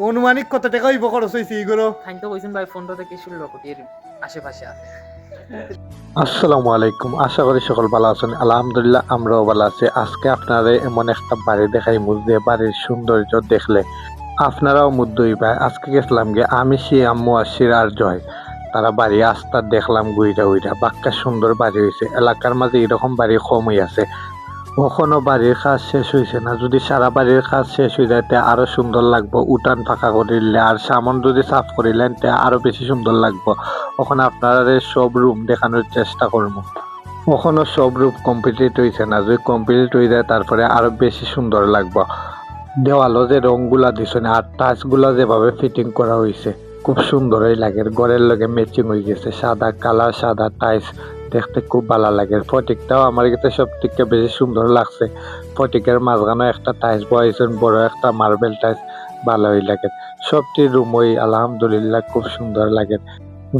অনুমানিক কত টাকা হইব খরচ হয়েছে এইগুলো? খাইন তো কইছেন ভাই 15 থেকে 16 কোটির আশেপাশে আছে। আসসালামু আলাইকুম, আশা করি সকল ভালো আছেন। আলহামদুলিল্লাহ আমরাও ভালো আছি। আজকে আপনারা এমন একটা বাড়ি দেখাইমু যে বাড়ির সৌন্দর্য দেখলে আপনারাও মুগ্ধ হইবা। আজকে গেছিলাম গে আমি, আম্মু, আশির আর জয়। তারা বাড়ি আস্তা দেখলাম গুইরা উইরা বাক্কা সুন্দর বাড়ি হয়েছে। এলাকার মাঝে এরকম বাড়ি কমই আছে। কখনো বাড়ির কাজ শেষ হয়েছে না, যদি সারা বাড়ির কাজ শেষ হয়ে যায় তে আরো সুন্দর লাগবো। উঠান ফাঁকা করিলে আর সামন যদি সাফ করিলেন তে আরো বেশি সুন্দর লাগবো। ওখানে আপনারা সব রুম দেখানোর চেষ্টা করবো। ওখানে সব রুম কমপ্লিট হয়েছে না, যদি কমপ্লিট হয়ে যায় তারপরে আরো বেশি সুন্দর লাগবো। দেওয়ালও যে রংগুলা দিছে না আর টাচগুলা যেভাবে ফিটিং করা হয়েছে খুব সুন্দরই লাগে। ঘরের লগে ম্যাচিং হয়ে গেছে, সাদা কালার সাদা টাইস দেখতে খুব ভালো লাগে। ফটিকটাও আমার কাছে সব থেকে বেশি সুন্দর লাগছে। ফটিকের মাঝখানে একটা টাইস বয়েছেন, বড় একটা মার্বেল টাইস, ভালোই লাগে। সবটি রুমই আলহামদুলিল্লাহ খুব সুন্দর লাগে।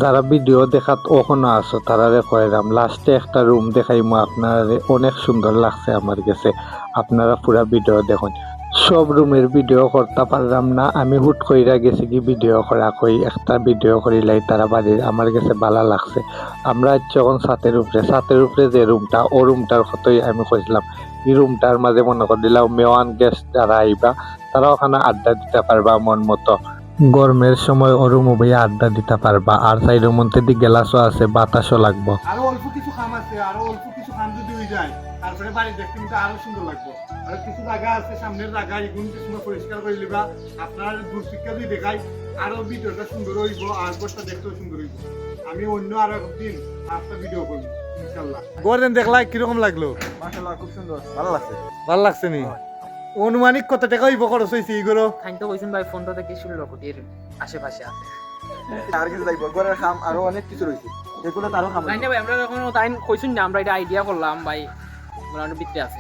যারা ভিডিও দেখাত ওখানে আসো তারা কইরাম লাস্টে একটা রুম দেখাইমু আপনারা, অনেক সুন্দর লাগছে আমার কাছে। আপনারা পুরা ভিডিও দেখুন। সব রুমের ভিডিও করতে পারলাম না, আমি হুট কইরা গেছি কি ভিডিও করা, কই একটা ভিডিও করিলাই তারা বাড়ির, আমার কাছে ভালো লাগছে। আমরা যখন ছাতের উপরে যে রুমটা, ও রুমটার কতই আমি কইছিলাম এই রুমটার মাঝে মনে করে দিলাম মেওয়ান গেস্ট যারা আইবা তারা ওখানে আড্ডা দিতে পারবা মন মতো। গরমের সময় ওরুম ভাই আড্ডা দিতে পারবা। আর সাইডের মধ্যে দি গ্লাসও আছে, বাতাসও লাগবো। আরো অল্প কিছু খাম আছে, আরো অল্প কিছু খাম যদি হয়ে যায় তারপরে বাড়ি দেখতে কিন্তু আরো সুন্দর লাগবে। আর কিছু জায়গা আছে সামনের জায়গা, এগুলো কিছু পরিষ্কার করে লিবা। আপনার দূর থেকে যদি দেখাই আরো ভিডিওটা সুন্দর হইব আর ঘরটা দেখতেও সুন্দর হইব। আমি অন্য আরো একদিন একটা ভিডিও করবো ইনশাআল্লাহ। গোর্ডেন দেখলা কিরকম লাগলো? মাশাআল্লাহ খুব সুন্দর, ভালো লাগছে। ভালো লাগছে নি? অনুমানিক কত টাকা হইব খরচ হয়েছে এইগুলো? খাইন তো কইছেন ভাই 15 থেকে 16 কোটির আশেপাশে আছে। আর কিছু যাইব, ঘরের কাম আরো অনেক কিছু রয়েছে, যেগুলো তারও কাম জানি না ভাই, আমরা এখনো তাই কইছেন না, আমরা এটা আইডিয়া করলাম ভাই, আমরা ভিতরে আছে।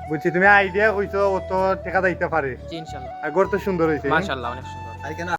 বুঝছি, তুমি আইডিয়া কইছো অত টাকা দিতে পারে। জি ইনশাআল্লাহ। আর ঘর তো সুন্দর হয়েছে। মাশাআল্লাহ অনেক সুন্দর। আর কেন